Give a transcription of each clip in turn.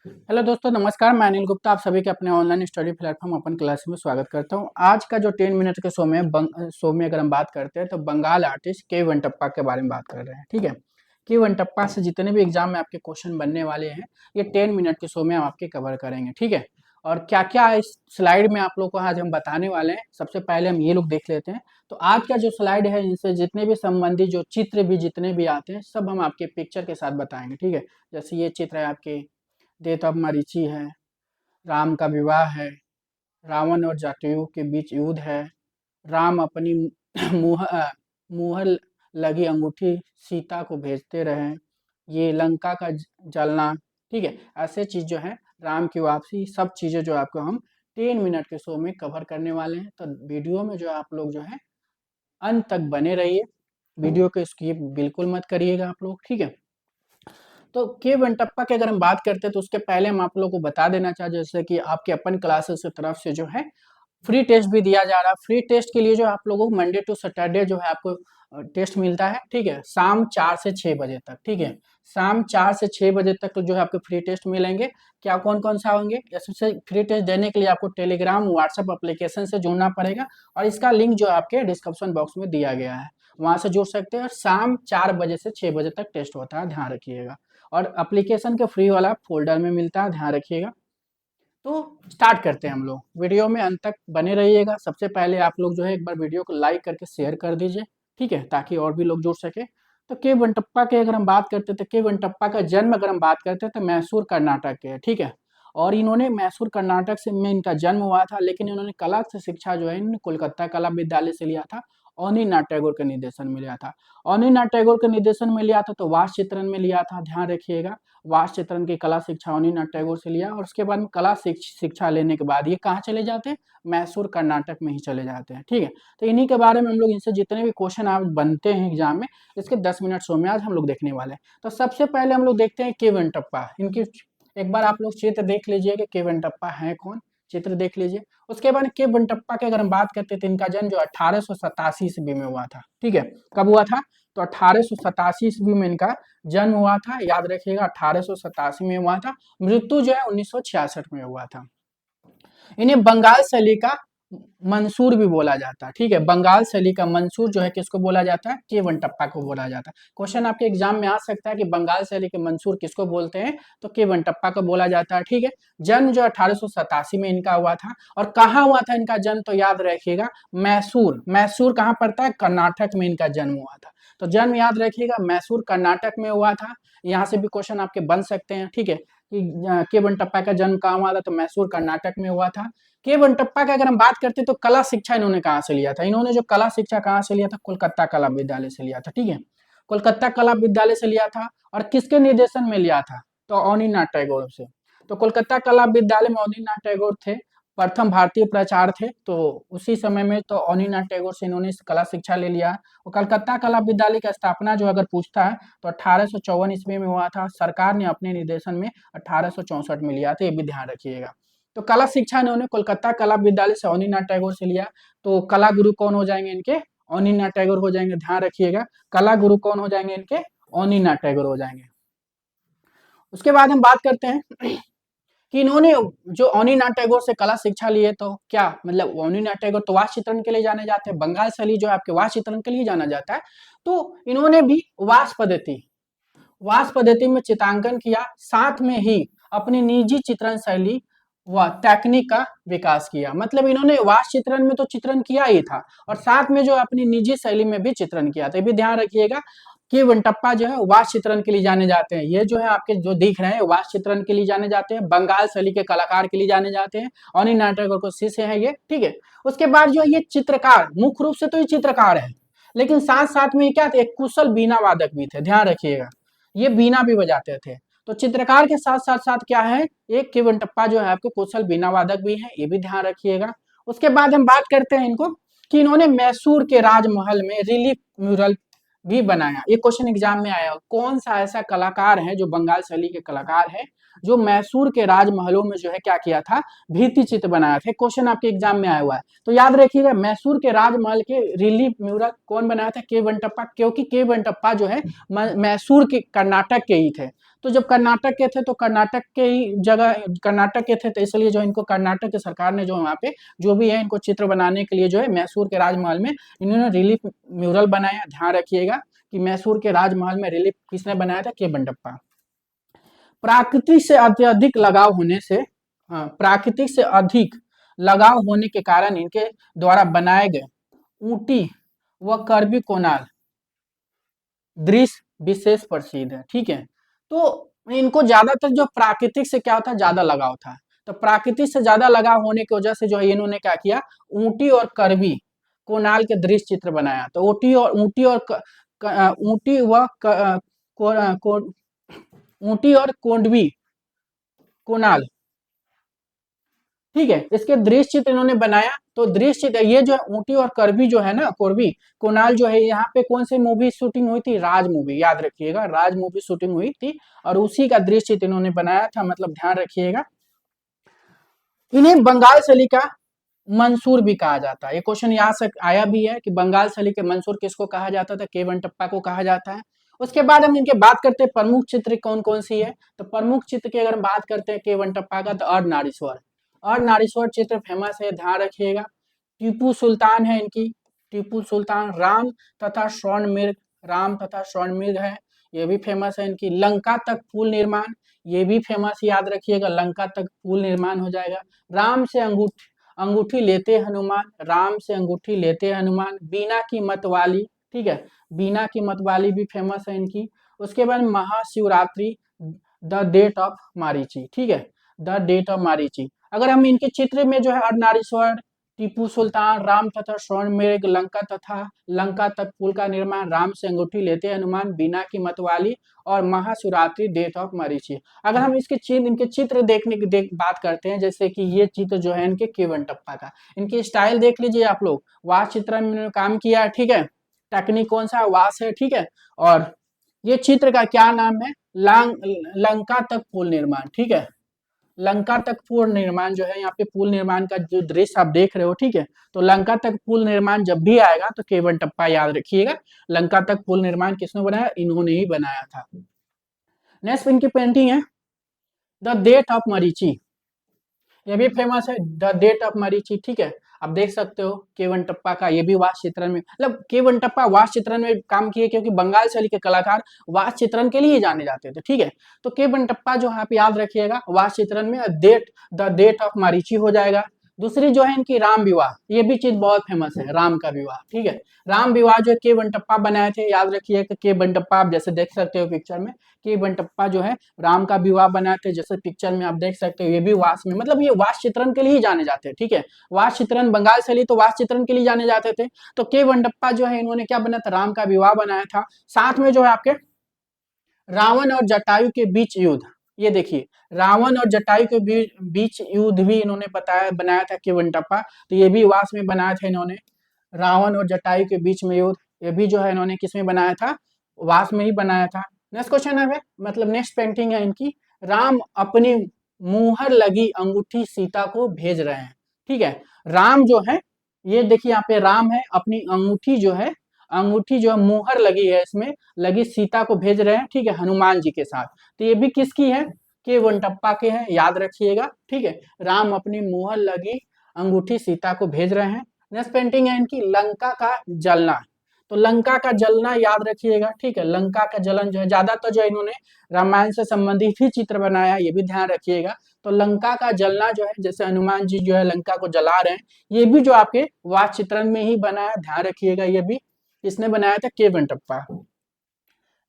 Hello दोस्तों, नमस्कार। मैं अनिल गुप्ता आप सभी के अपने online study platform open class में स्वागत करता हूं। आज का जो 10 मिनट के शो में अगर हम बात करते हैं तो बंगाल आर्टिस्ट के वेंटप्पा के बारे में बात कर रहे हैं। ठीक है, के वेंटप्पा से जितने भी एग्जाम में आपके क्वेश्चन बनने वाले हैं ये 10 मिनट के शो में हम आपके कवर करेंगे। ठीक है, और क्या क्या इस स्लाइड में आप लोग को आज हम बताने वाले हैं, सबसे पहले हम ये लोग देख लेते हैं। तो आज का जो स्लाइड है इनसे जितने भी संबंधित जो चित्र भी जितने भी आते हैं सब हम आपके पिक्चर के साथ बताएंगे। ठीक है, जैसे ये चित्र है आपके डेथ ऑफ मरीचि है, राम का विवाह है, रावण और जटायु के बीच युद्ध है, राम अपनी मुह मुहर लगी अंगूठी सीता को भेजते रहे, ये लंका का जलना। ठीक है, ऐसे चीज जो है राम की वापसी, सब चीजें जो आपको हम 10 मिनट के शो में कवर करने वाले हैं। तो वीडियो में जो आप लोग जो है अंत तक बने रहिए, वीडियो को स्किप बिल्कुल मत करिएगा आप लोग। ठीक है, तो के वेंटप्पा की अगर हम बात करते हैं तो उसके पहले हम आप लोगों को बता देना चाहते जैसे कि आपके अपन क्लासेस की तरफ से जो है फ्री टेस्ट भी दिया जा रहा है। फ्री टेस्ट के लिए जो आप लोगों को मंडे टू सैटरडे जो है आपको टेस्ट मिलता है। ठीक है, शाम 4 से 6 बजे तक। ठीक है, शाम 4 से 6 बजे तक जो है आपको फ्री टेस्ट मिलेंगे। क्या कौन कौन सा होंगे, इससे फ्री टेस्ट देने के लिए आपको टेलीग्राम व्हाट्सएप एप्लीकेशन से जुड़ना पड़ेगा और इसका लिंक जो आपके डिस्क्रिप्शन बॉक्स में दिया गया है, वहां से जुड़ सकते हैं। और शाम 4 बजे से 6 बजे तक टेस्ट होता है, ध्यान रखिएगा। और एप्लीकेशन के फ्री वाला फोल्डर में मिलता है, ध्यान रखिएगा। तो स्टार्ट करते हैं हम लोग, वीडियो में अंत तक बने रहिएगा। सबसे पहले आप लोग जो है एक बार वीडियो को लाइक करके शेयर कर दीजिए। ठीक है, ताकि और भी लोग जुड़ सके। तो के वेंटप्पा की अगर हम बात करते थे, के वेंटप्पा का जन्म अगर हम बात करते हैं तो मैसूर कर्नाटक के है। ठीक है, और इन्होंने मैसूर कर्नाटक से में इनका जन्म हुआ था, लेकिन इन्होंने कला से शिक्षा जो है इन्होंने कोलकाता कला विद्यालय से लिया था। अनिनाथ टैगोर के निर्देशन में लिया था। अनिनाथ टैगोर के निर्देशन में लिया था तो वास चित्रण में लिया था, ध्यान रखिएगा। वास चित्रण की कला शिक्षा अनिनाथ टैगोर से लिया और उसके बाद में कला शिक्षा लेने के बाद ये कहाँ चले जाते हैं, मैसूर कर्नाटक में ही चले जाते हैं। ठीक है, तो इन्हीं के बारे में हम लोग इनसे जितने भी क्वेश्चन आप बनते हैं एग्जाम में इसके 10 मिनट शो में आज हम लोग देखने वाले हैं। तो सबसे पहले हम लोग देखते हैं के वेंटप्पा। इनकी एक बार आप लोग चित्र देख लीजिए कि के वेंटप्पा है कौन, चित्र देख लीजिए। उसके बाद के वेंटप्पा की अगर हम बात करते हैं तो इनका जन्म जो 1887 ईस्वी में हुआ था। ठीक है, कब हुआ था, तो 1887 ईस्वी में इनका जन्म हुआ था, याद रखिएगा 1887 में हुआ था। मृत्यु जो है 1966 में हुआ था। इन्हें बंगाल शैली का मंसूर भी बोला जाता है। ठीक है, बंगाल शैली का मंसूर जो है किसको बोला जाता है, के वेंटप्पा को बोला जाता है। क्वेश्चन आपके एग्जाम में आ सकता है कि बंगाल शैली के मंसूर किसको बोलते हैं, तो के वेंटप्पा को बोला जाता है। ठीक है, जन्म जो 1887 में इनका हुआ था। और कहाँ हुआ था इनका जन्म, तो याद रखिएगा मैसूर। मैसूर कहाँ पड़ता है, कर्नाटक में इनका जन्म हुआ था। तो जन्म याद रखिएगा मैसूर कर्नाटक में हुआ था। यहाँ से भी क्वेश्चन आपके बन सकते हैं। ठीक है, कि के वेंटप्पा का जन्म कहाँ हुआ था, तो मैसूर कर्नाटक में हुआ था। के वेंटप्पा की अगर हम बात करते हैं तो कला शिक्षा इन्होंने कहाँ से लिया था, इन्होंने जो कला शिक्षा कहाँ से लिया था, कोलकाता कला विद्यालय से लिया था। ठीक है, कोलकाता कला विद्यालय से लिया था। और किसके निर्देशन में लिया था, तो अनिनाथ टैगोर से। तो कोलकाता कला विद्यालय में अनिनाथ टैगोर थे, प्रथम भारतीय प्राचार्य थे। तो उसी समय में तो अनिनाथ टैगोर से इन्होंने कला शिक्षा ले लिया। और कलकत्ता कला विद्यालय की स्थापना जो अगर पूछता है तो 1854 ईस्वी में हुआ था। सरकार ने अपने निर्देशन में 1864 में लिया था, ये भी ध्यान रखिएगा। तो कला शिक्षा इन्होंने कोलकाता कला विद्यालय से अनिनाथ टैगोर से लिया। तो कला गुरु कौन हो जाएंगे इनके, अनिनाथ टैगोर हो जाएंगे, ध्यान रखिएगा। कला गुरु कौन हो जाएंगे इनके, अनिनाथ टैगोर हो जाएंगे। उसके बाद हम बात करते हैं कि इन्होंने जो अनिनाथ टैगोर से कला शिक्षा लिए तो क्या मतलब, अनिनाथ टैगोर तो वास चित्रण के लिए जाने जाते हैं, बंगाल शैली जो है आपके वास चित्रण के लिए जाना जाता है। तो इन्होंने भी वास पद्धति में चित्रांकन किया, साथ में ही अपनी निजी चित्रण शैली व तकनीक का विकास किया। मतलब इन्होंने वास चित्रण में तो चित्रण किया ही था और साथ में जो अपनी निजी शैली में भी चित्रण किया था। ये भी ध्यान रखिएगा कि वेंटप्पा जो है वास चित्रण के लिए जाने जाते हैं। ये जो है आपके जो दिख रहे हैं वास चित्रण के लिए जाने जाते हैं, बंगाल शैली के कलाकार के लिए जाने जाते हैं, अनिनाथ टैगोर को शिष्य है ये। ठीक है, उसके बाद जो ये चित्रकार, मुख्य रूप से तो ये चित्रकार है, लेकिन साथ साथ में क्या थे, एक कुशल बीना वादक भी थे, ध्यान रखिएगा। ये बीना भी बजाते थे। तो चित्रकार के साथ साथ साथ क्या है, एक के वेंटप्पा जो है आपके कुशल बीना वादक भी है, ये भी ध्यान रखिएगा। उसके बाद हम बात करते हैं इनको कि इन्होंने मैसूर के राजमहल में रिलीफ म्यूरल भी बनाया। ये क्वेश्चन एग्जाम में आया, कौन सा ऐसा कलाकार है जो बंगाल शैली के कलाकार है जो मैसूर के राजमहलों में जो है क्या किया था, भित्ति चित्र बनाया था। क्वेश्चन आपके एग्जाम में आया हुआ है। तो याद रखिएगा मैसूर के राजमहल के रिलीफ म्यूरल कौन बनाया था, के वेंटप्पा, क्योंकि के वेंटप्पा जो है मैसूर के कर्नाटक के ही थे। तो जब कर्नाटक के थे तो कर्नाटक के ही जगह कर्नाटक के थे, तो इसलिए जो इनको कर्नाटक की सरकार ने जो वहाँ पे जो भी है इनको चित्र बनाने के लिए जो है मैसूर के राजमहल में इन्होंने रिलीफ म्यूरल बनाया। ध्यान रखिएगा कि मैसूर के राजमहल में रिलीफ किसने बनाया था, के बंटप्पा। प्राकृतिक से अत्यधिक लगाव होने से, प्राकृतिक से अधिक लगाव होने के कारण इनके द्वारा बनाए गए ऊटी व करबी कोनाल दृश्य विशेष प्रसिद्ध है। ठीक है, तो इनको ज्यादातर जो प्राकृतिक से क्या था, ज्यादा लगाव था। तो प्राकृतिक से ज्यादा लगाव होने की वजह से जो है इन्होंने क्या किया, ऊटी और करबी कोनाल के दृश्य चित्र बनाया। तो ऊटी और ऊटी व ऊटी और कोंडवी कोनाल, ठीक है, इसके दृश्य चित्र इन्होंने बनाया। तो दृश्य चित्र ये जो है ऊटी और करबी जो है ना, कोरबी कोनाल जो है, यहाँ पे कौन सी मूवी शूटिंग हुई थी, राज मूवी, याद रखिएगा राज मूवी शूटिंग हुई थी और उसी का दृश्य चित्र इन्होंने बनाया था, मतलब ध्यान रखिएगा। इन्हें बंगाल शैली का मंसूर भी कहा जाता है। ये क्वेश्चन यहाँ से आया भी है कि बंगाल शैली के मंसूर किसको कहा जाता था, के बंटप्पा को कहा जाता है। उसके बाद हम इनके बात करते हैं प्रमुख चित्र कौन कौन सी है। तो प्रमुख चित्र की अगर हम बात करते हैं के बंटप्पा का, तो अर्धनारीश्वर, अर्धनारीश्वर चित्र फेमस है, ध्यान रखिएगा। टीपू सुल्तान है इनकी, टीपू सुल्तान, राम तथा स्वर्णमृग, राम तथा स्वर्णमृग है, ये भी फेमस है इनकी। लंका तक पुल निर्माण, ये भी फेमस, याद रखिएगा लंका तक पुल निर्माण हो जाएगा। राम से अंगूठी अंगूठी लेते हनुमान, राम से अंगूठी लेते हनुमान। बीना की मतवाली, ठीक है, बीना की मतवाली भी फेमस है इनकी। उसके बाद Mahashivratri, the date of Marichi, ठीक है, द डेट ऑफ मारीची। अगर हम इनके चित्र में जो है अर्धनारीश्वर, टीपू सुल्तान, राम तथा स्वर्णमृग, लंका तक पुल का निर्माण, राम से अंगूठी लेते हनुमान, बीना की मतवाली और महाशिवरात्रि, डेट ऑफ मरीची। अगर हम इनके चित्र देखने की बात करते हैं, जैसे कि ये चित्र जो है इनके के बंटप्पा का, इनकी स्टाइल देख लीजिए आप लोग, वास चित्रण में काम किया है, ठीक है, टेक्निक कौन सा वास है, ठीक है। और ये चित्र का क्या नाम है, लंका तक पुल निर्माण, ठीक है, लंका तक पुल निर्माण जो है, यहाँ पे पुल निर्माण का जो दृश्य आप देख रहे हो, ठीक है, तो लंका तक पुल निर्माण जब भी आएगा तो के बंटप्पा याद रखिएगा। लंका तक पुल निर्माण किसने बनाया, इन्होंने ही बनाया था। नेक्स्ट इनकी पेंटिंग है द डेट ऑफ मरीची, ये भी फेमस है, द डेट ऑफ मरीची, ठीक है। आप देख सकते हो के बंटप्पा का, ये भी वास चित्रण में, मतलब के बंटप्पा वास चित्रण में काम किए क्योंकि बंगाल शैली के कलाकार वास चित्रण के लिए जाने जाते थे, ठीक है। तो के बंटप्पा जो आप याद रखिएगा वास चित्रण में द डेट ऑफ मारीची हो जाएगा। दूसरी जो है इनकी राम विवाह, ये भी चीज बहुत फेमस है, राम का विवाह, ठीक है। राम विवाह जो के बंटप्पा बनाए थे, याद रखिए के बंटप्पा, आप जैसे देख सकते हो पिक्चर में, के बंटप्पा जो है राम का विवाह बनाए थे, जैसे पिक्चर में आप देख सकते हो, ये भी वास में, मतलब ये वास चित्रण के लिए ही जाने जाते हैं, ठीक है। वास चित्रण बंगाल शैली तो वास चित्रण के लिए जाने जाते थे। तो के बंटप्पा जो है इन्होंने क्या बनाया था, राम का विवाह बनाया था। साथ में जो है आपके रावण और जटायु के बीच युद्ध, ये देखिए रावण और जटायु के बीच युद्ध भी इन्होंने बनाया था के बंटप्पा, तो ये भी वास में बनाया था इन्होंने। रावण और जटायु के बीच में युद्ध, ये भी जो है इन्होंने किसमें बनाया था, वास में ही बनाया था। नेक्स्ट क्वेश्चन है, मतलब नेक्स्ट पेंटिंग है इनकी, राम अपनी मुहर लगी अंगूठी सीता को भेज रहे हैं, ठीक है। राम जो है, ये देखिए यहाँ पे राम है, अपनी अंगूठी जो है मुहर लगी है, इसमें लगी सीता को भेज रहे हैं, ठीक है, हनुमान जी के साथ। तो ये भी किसकी है, के बंटप्पा के है, याद रखिएगा, ठीक है। राम अपनी मुहर लगी अंगूठी सीता को भेज रहे हैं। नेक्स्ट पेंटिंग है इनकी लंका का जलना, तो लंका का जलना याद रखिएगा, ठीक है। लंका का जलन जो है, ज्यादातर जो इन्होंने रामायण से संबंधित ही चित्र बनाया, ये भी ध्यान रखिएगा। तो लंका का जलना जो है, जैसे हनुमान जी जो है लंका को जला रहे हैं, ये भी जो आपके वास चित्रण में ही बनाया, ध्यान रखिएगा, ये भी इसने बनाया था के बंटप्पा।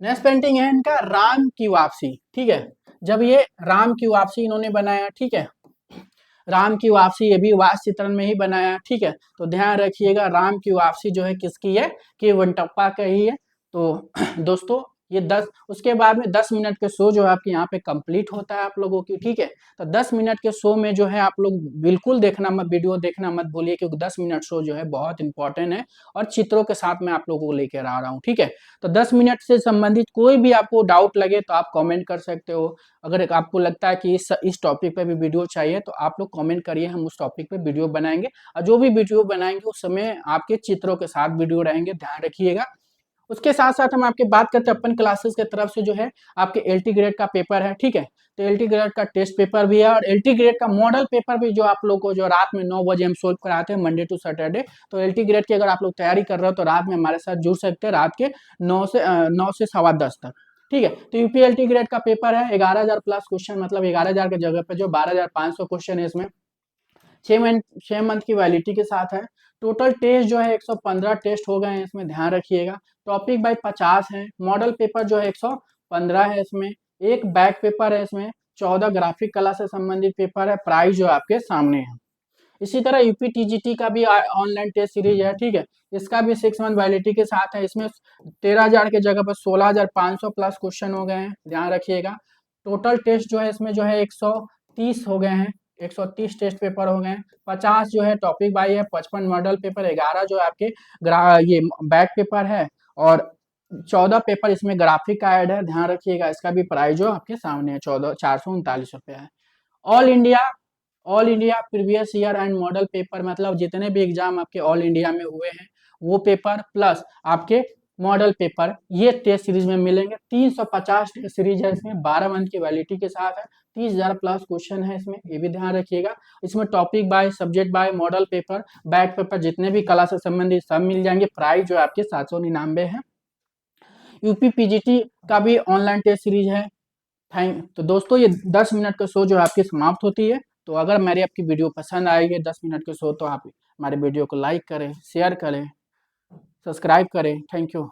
नेक्स्ट पेंटिंग है इनका राम की वापसी, ठीक है। जब ये राम की वापसी इन्होंने बनाया, ठीक है, राम की वापसी, ये भी वास चित्रण में ही बनाया, ठीक है। तो ध्यान रखिएगा राम की वापसी जो है किसकी है, के बंटप्पा का ही है। तो दोस्तों ये 10, उसके बाद में 10 मिनट के शो जो है आपके यहाँ पे कंप्लीट होता है आप लोगों की, ठीक है। तो 10 मिनट के शो में जो है आप लोग बिल्कुल देखना मत, वीडियो देखना मत भूलिए, क्योंकि 10 मिनट शो जो है बहुत इंपॉर्टेंट है और चित्रों के साथ मैं आप लोगों को लेकर आ रहा हूँ, ठीक है। तो 10 मिनट से संबंधित कोई भी आपको डाउट लगे तो आप कॉमेंट कर सकते हो। अगर आपको लगता है कि इस टॉपिक पे भी वीडियो चाहिए तो आप लोग कमेंट करिए, हम उस टॉपिक पे वीडियो बनाएंगे। और जो भी वीडियो बनाएंगे उस समय आपके चित्रों के साथ वीडियो रहेंगे, ध्यान रखिएगा। उसके साथ साथ हम आपकी बात करते हैं अपन क्लासेस के तरफ से जो है आपके एलटी ग्रेड का पेपर है, ठीक है। तो एलटी ग्रेड का टेस्ट पेपर भी है और एलटी ग्रेड का मॉडल पेपर भी जो आप लोग को जो रात में 9 बजे हम सोल्व कराते हैं मंडे टू सैटरडे। तो एलटी ग्रेड की अगर आप लोग तैयारी कर रहे हो तो रात में हमारे साथ जुड़ सकते हैं, रात के 9 से 9:15 तक, ठीक है। तो यूपीएलटी ग्रेड का पेपर है, 11,000 प्लस क्वेश्चन, मतलब 11,000 की जगह पे जो 12,500 क्वेश्चन है इसमें 6 मंथ की वैलिडिटी के साथ है। टोटल टेस्ट जो है 115 टेस्ट हो गए हैं इसमें, ध्यान रखिएगा। टॉपिक बाई 50 है। मॉडल पेपर जो है 115 है इसमें। एक बैक पेपर है इसमें। 14 ग्राफिक कला से संबंधित पेपर है। प्राइस जो आपके सामने है। इसी तरह यूपी टीजीटी का भी ऑनलाइन टेस्ट सीरीज है, ठीक है। इसका भी 6 मंथ वैलिडिटी के साथ है। इसमें 13,000 की जगह पर 16,500 प्लस क्वेश्चन हो गए हैं, ध्यान रखिएगा। टोटल टेस्ट जो है इसमें जो है 130 हो गए हैं, 130 टेस्ट पेपर हो गए हैं। 50 जो है टॉपिक बाई है, 55 मॉडल पेपर, 11 जो है आपके ये बैक पेपर है और 14 पेपर इसमें ग्राफिक का ऐड है, ध्यान रखिएगा। इसका भी प्राइस जो आपके सामने है 439 रुपये है। All India previous year and model paper, मतलब जितने भी एग्जाम आपके ऑल इंडिया में हुए हैं वो पेपर प्लस आपके मॉडल पेपर ये टेस्ट सीरीज में मिलेंगे। 350 टेस्ट सीरीज है इसमें, 12 मंथ की वैलिडिटी के साथ है। 30,000 प्लस क्वेश्चन है इसमें, ये भी ध्यान रखिएगा। इसमें topic by, subject by, model paper, back paper जितने भी कला से संबंधित सब मिल जाएंगे। प्राइस जो आपके 799 है। यूपी पीजीटी का भी ऑनलाइन टेस्ट सीरीज है। तो दोस्तों ये 10 मिनट का शो जो आपकी समाप्त होती है। तो अगर मेरी आपकी वीडियो पसंद आएगी 10 मिनट के शो, तो आप हमारे वीडियो को लाइक करें, शेयर करें, सब्सक्राइब करें। Thank you.